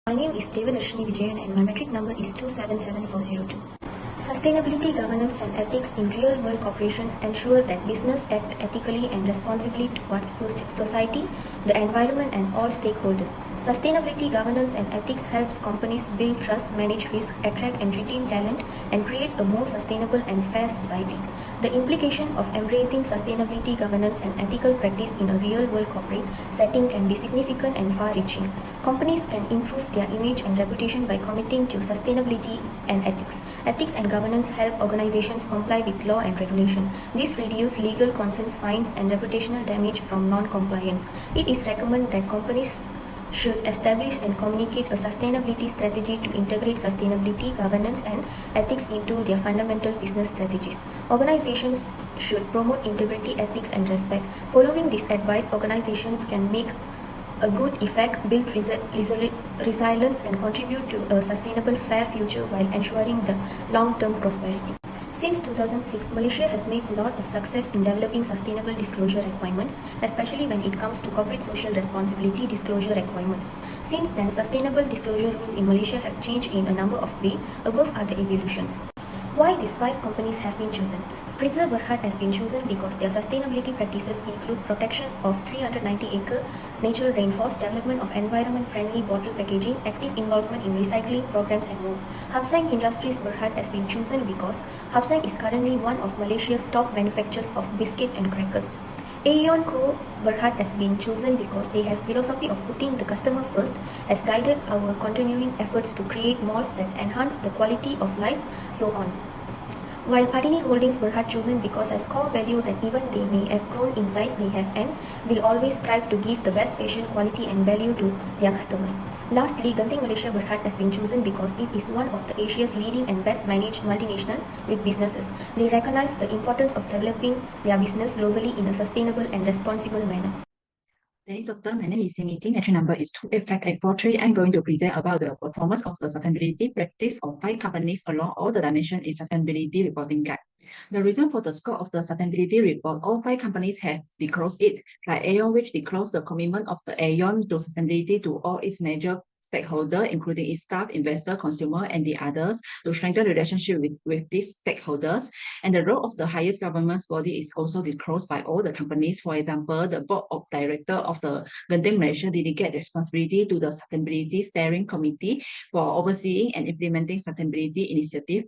My name is Devadarshini Vijayan and my metric number is 277402. Sustainability, governance and ethics in real-world corporations ensure that business act ethically and responsibly towards society, the environment and all stakeholders. Sustainability, governance and ethics helps companies build trust, manage risk, attract and retain talent, and create a more sustainable and fair society. The implication of embracing sustainability, governance and ethical practice in a real-world corporate setting can be significant and far-reaching. Companies can improve their image and reputation by committing to sustainability and ethics. Ethics and governance help organizations comply with law and regulation. This reduces legal concerns, fines, and reputational damage from non-compliance. It is recommended that companies should establish and communicate a sustainability strategy to integrate sustainability, governance, and ethics into their fundamental business strategies. Organizations should promote integrity, ethics, and respect. Following this advice, organizations can make a good effect, build resilience, and contribute to a sustainable, fair future while ensuring the long-term prosperity. Since 2006, Malaysia has made a lot of success in developing sustainable disclosure requirements, especially when it comes to corporate social responsibility disclosure requirements. Since then, sustainable disclosure rules in Malaysia have changed in a number of ways. Above are the evolutions. Why these 5 companies have been chosen? Spritzer Berhad has been chosen because their sustainability practices include protection of 390-acre natural rainforest, development of environment-friendly bottle packaging, active involvement in recycling programs and more. Hapsang Industries Berhad has been chosen because Hapsang is currently one of Malaysia's top manufacturers of biscuit and crackers. Aeon Co. Berhad has been chosen because they have philosophy of putting the customer first, has guided our continuing efforts to create malls that enhance the quality of life, so on. While Padini Holdings Berhad chosen because as core value that even they may have grown in size, they have and will always strive to give the best patient quality and value to their customers. Lastly, Genting Malaysia Berhad has been chosen because it is one of the Asia's leading and best managed multinational with businesses. They recognize the importance of developing their business globally in a sustainable and responsible manner. Hey, Doctor, my name is Meeting. Actually, number is 25843. I'm going to present about the performance of the sustainability practice of 5 companies along all the dimensions in sustainability reporting guide. The reason for the score of the sustainability report, all 5 companies have disclosed it, like Aeon, which disclosed the commitment of the Aeon to sustainability to all its major stakeholders, including its staff, investor, consumer, and the others, to strengthen the relationship with these stakeholders. And the role of the highest governance body is also disclosed by all the companies. For example, the board of directors of the Genting Malaysia delegate responsibility to the Sustainability Steering Committee for overseeing and implementing sustainability initiatives.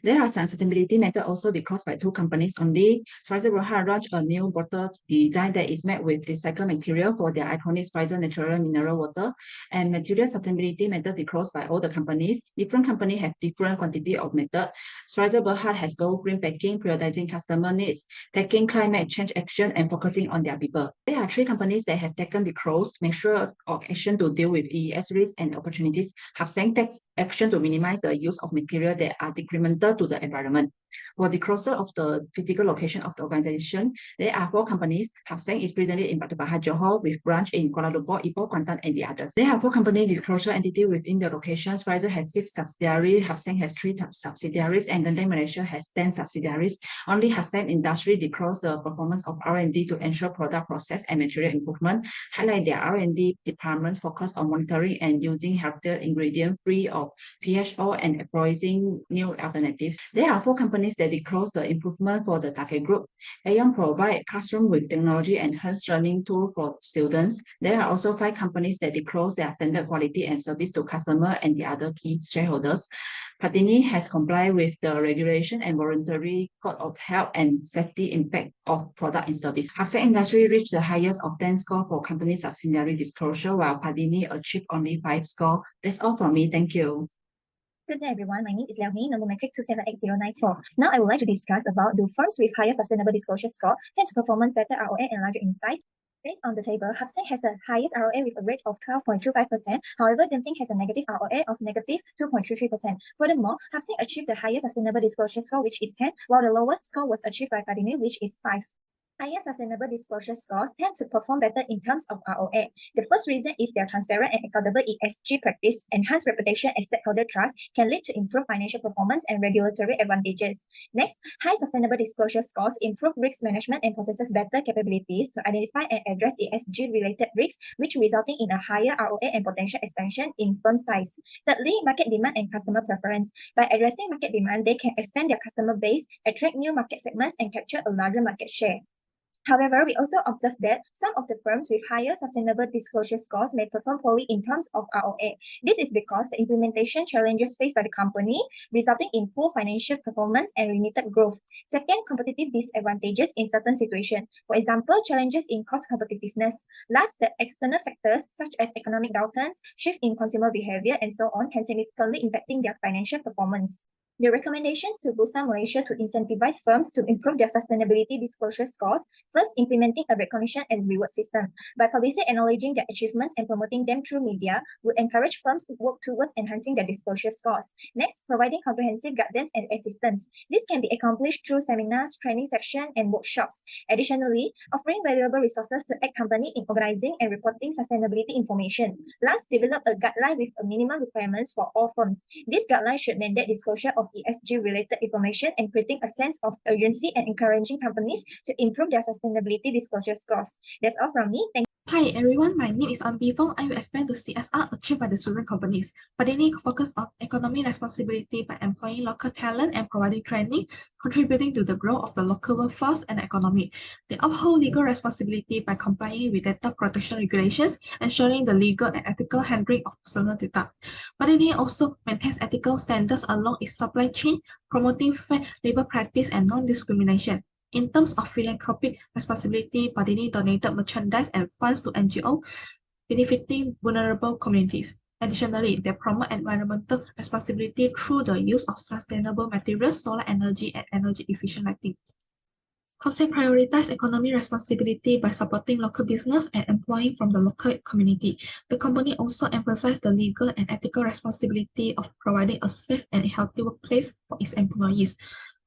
There are some sustainability methods also disclosed by 2 companies only. Spritzer Berhad launched a new bottle design that is made with recycled material for their iconic Spritzer natural mineral water. And material sustainability method disclosed by all the companies. Different companies have different quantity of method. Spritzer Berhad has go green packing, prioritizing customer needs, taking climate change action, and focusing on their people. There are 3 companies that have taken the close measure of action to deal with EES risks and opportunities. Hapsang takes action to minimize the use of material that are detrimental to the environment. For the closure of the physical location of the organization, there are 4 companies. Hapsang is presently in Batu Pahat, Johor, with branch in Kuala Lumpur, Ipoh, Kuantan, and the others. There are 4 company disclosure entity within the locations. Spritzer has 6 subsidiaries, Hapsang has 3 subsidiaries, and Genting Malaysia has 10 subsidiaries. Only Hapsang Industry disclosed the performance of R&D to ensure product process and material improvement, highlight their R&D departments focus on monitoring and using healthier ingredients free of PHO and exploring new alternatives. There are 4 companies that disclose the improvement for the target group. Aeon provide classroom with technology and enhanced learning tool for students. There are also 5 companies that disclose their standard quality and service to customer and the other key shareholders. Padini has complied with the regulation and voluntary code of health and safety impact of product and service. Hapsang Industry reached the highest of 10 score for company subsidiary disclosure, while Padini achieved only 5 score. That's all from me. Thank you. Good day, everyone. My name is Liao Hei, number metric 278094. Now I would like to discuss about the firms with higher sustainable disclosure score tend to performance better ROA and larger in size. Based on the table, Hapsang has the highest ROA with a rate of 12.25%. However, Genting has a negative ROA of negative 2.33%. Furthermore, Hapsang achieved the highest sustainable disclosure score, which is 10, while the lowest score was achieved by Padini, which is 5. Higher sustainable disclosure scores tend to perform better in terms of ROA. The first reason is their transparent and accountable ESG practice, enhanced reputation and stakeholder trust can lead to improved financial performance and regulatory advantages. Next, high sustainable disclosure scores improve risk management and possesses better capabilities to identify and address ESG-related risks, which resulting in a higher ROA and potential expansion in firm size. Thirdly, market demand and customer preference. By addressing market demand, they can expand their customer base, attract new market segments, and capture a larger market share. However, we also observe that some of the firms with higher sustainable disclosure scores may perform poorly in terms of ROA. This is because the implementation challenges faced by the company, resulting in poor financial performance and limited growth. Second, competitive disadvantages in certain situations. For example, challenges in cost competitiveness. Last, the external factors such as economic downturns, shift in consumer behavior, and so on can significantly impacting their financial performance. The recommendations to Bursa Malaysia to incentivize firms to improve their sustainability disclosure scores. First, implementing a recognition and reward system. By publicly acknowledging their achievements and promoting them through media, would encourage firms to work towards enhancing their disclosure scores. Next, providing comprehensive guidance and assistance. This can be accomplished through seminars, training sessions, and workshops. Additionally, offering valuable resources to aid company in organizing and reporting sustainability information. Last, develop a guideline with a minimum requirements for all firms. This guideline should mandate disclosure of ESG-related information and creating a sense of urgency and encouraging companies to improve their sustainability disclosure scores. That's all from me. Thank Hi everyone, my name is An Bifong. I will explain the CSR achieved by the chosen companies. Padini focus on economic responsibility by employing local talent and providing training, contributing to the growth of the local workforce and economy. They uphold legal responsibility by complying with data protection regulations, ensuring the legal and ethical handling of personal data. Padini also maintains ethical standards along its supply chain, promoting fair labor practice and non-discrimination. In terms of philanthropic responsibility, Padini donated merchandise and funds to NGOs benefiting vulnerable communities. Additionally, they promote environmental responsibility through the use of sustainable materials, solar energy, and energy-efficient lighting. Housing prioritizes economic responsibility by supporting local business and employing from the local community. The company also emphasizes the legal and ethical responsibility of providing a safe and healthy workplace for its employees.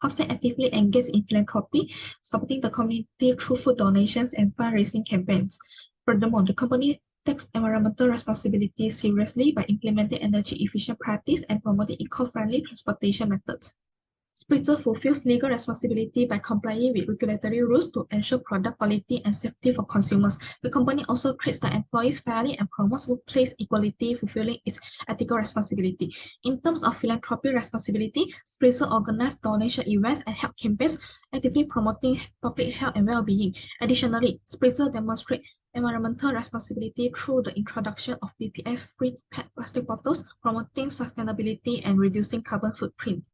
Housing actively engages in philanthropy, supporting the community through food donations and fundraising campaigns. Furthermore, the company takes environmental responsibility seriously by implementing energy-efficient practice and promoting eco-friendly transportation methods. Spritzer fulfills legal responsibility by complying with regulatory rules to ensure product quality and safety for consumers. The company also treats the employees fairly and promotes workplace equality, fulfilling its ethical responsibility. In terms of philanthropic responsibility, Spritzer organizes donation events and health campaigns, actively promoting public health and well-being. Additionally, Spritzer demonstrates environmental responsibility through the introduction of BWFF-free PET plastic bottles, promoting sustainability and reducing carbon footprint.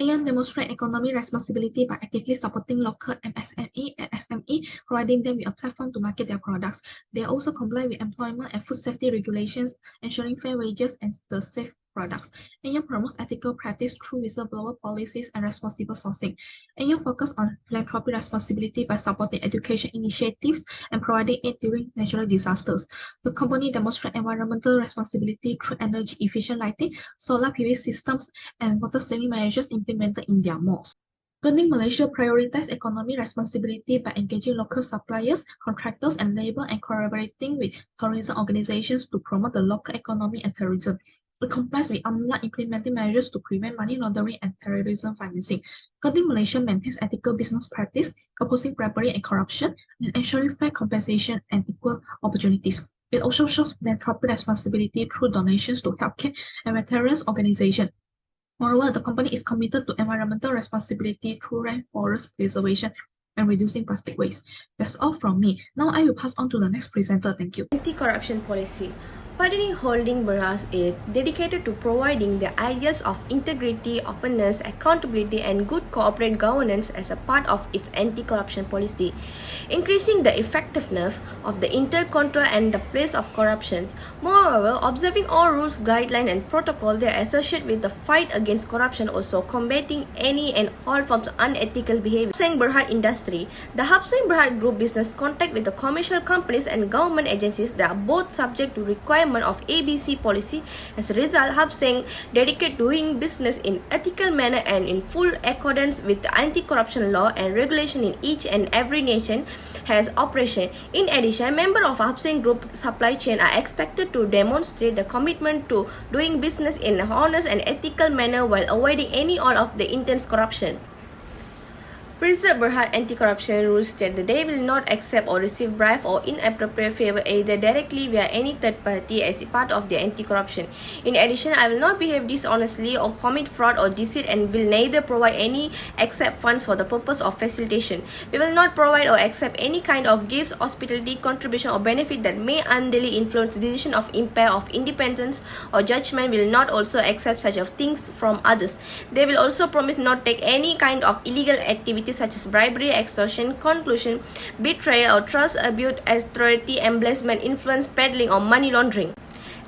Aeon demonstrates economic responsibility by actively supporting local MSME and SME, providing them with a platform to market their products. They also comply with employment and food safety regulations, ensuring fair wages and the safe products. Aeon promotes ethical practice through whistleblower policies and responsible sourcing. Aeon focuses on philanthropic responsibility by supporting education initiatives and providing aid during natural disasters. The company demonstrates environmental responsibility through energy-efficient lighting, solar PV systems, and water-saving measures implemented in their malls. Governing Malaysia prioritizes economic responsibility by engaging local suppliers, contractors, and labor and collaborating with tourism organizations to promote the local economy and tourism. It complies with UMLA implementing measures to prevent money laundering and terrorism financing. Governing Malaysia maintains ethical business practice, opposing bribery and corruption, and ensuring fair compensation and equal opportunities. It also shows philanthropic responsibility through donations to healthcare and veterans organizations. Moreover, the company is committed to environmental responsibility through rainforest preservation and reducing plastic waste. That's all from me. Now I will pass on to the next presenter. Thank you. Anti-corruption policy. Padini Holding Berhad is dedicated to providing the ideas of integrity, openness, accountability, and good corporate governance as a part of its anti-corruption policy, increasing the effectiveness of the internal control and the place of corruption. Moreover, observing all rules, guidelines, and protocol that are associated with the fight against corruption, also combating any and all forms of unethical behavior. Hapseng Berhad industry. The Hapseng Berhad Group business contact with the commercial companies and government agencies that are both subject to requirements requirement of ABC policy. As a result, Hapseng dedicated to doing business in ethical manner and in full accordance with the anti-corruption law and regulation in each and every nation has operation. In addition, members of Hapseng Group supply chain are expected to demonstrate the commitment to doing business in an honest and ethical manner while avoiding any all of the intense corruption. Preserve Berhad anti-corruption rules state that they will not accept or receive bribe or inappropriate favor either directly via any third party as a part of their anti-corruption. In addition, I will not behave dishonestly or commit fraud or deceit and will neither provide any accept funds for the purpose of facilitation. We will not provide or accept any kind of gifts, hospitality, contribution or benefit that may unduly influence the decision of impair of independence or judgment. Will not also accept such of things from others. They will also promise not take any kind of illegal activity such as bribery, extortion, collusion, betrayal or trust abuse, authority, embezzlement, influence, peddling or money laundering.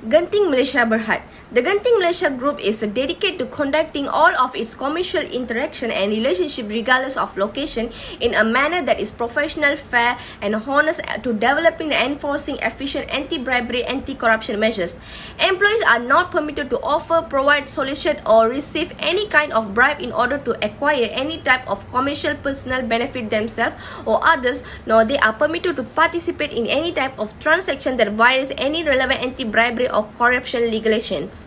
Genting Malaysia Berhad. The Genting Malaysia Group is dedicated to conducting all of its commercial interaction and relationship regardless of location in a manner that is professional, fair and honest to developing and enforcing efficient anti-bribery, anti-corruption measures. Employees are not permitted to offer, provide, solicit or receive any kind of bribe in order to acquire any type of commercial personal benefit themselves or others, nor they are permitted to participate in any type of transaction that violates any relevant anti-bribery or corruption regulations.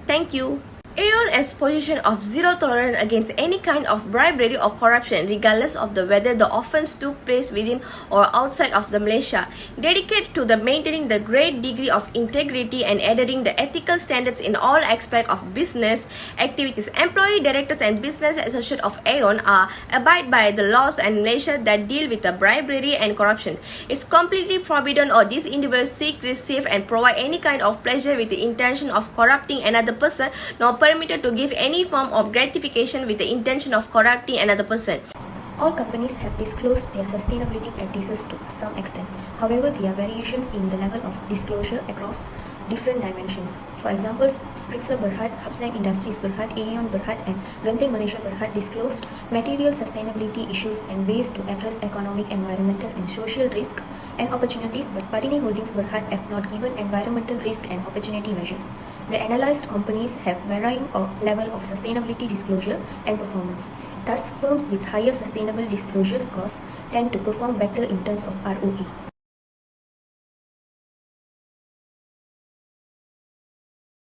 Thank you. Aeon has position of zero tolerance against any kind of bribery or corruption regardless of whether the offence took place within or outside of the Malaysia, dedicated to the maintaining the great degree of integrity and adhering the ethical standards in all aspects of business activities. Employee, directors and business associates of Aeon are abide by the laws in Malaysia that deal with the bribery and corruption. It's completely forbidden or these individuals seek, receive and provide any kind of pleasure with the intention of corrupting another person, nor permitted to give any form of gratification with the intention of corrupting another person. All companies have disclosed their sustainability practices to some extent. However, there are variations in the level of disclosure across different dimensions. For example, Spritzer Berhad, Hapseng Industries Berhad, Aeon Berhad and Genting Malaysia Berhad disclosed material sustainability issues and ways to address economic, environmental and social risk and opportunities, but Padini Holdings Berhad have not given environmental risk and opportunity measures. The analyzed companies have varying level of sustainability disclosure and performance. Thus, firms with higher sustainable disclosure scores tend to perform better in terms of ROE.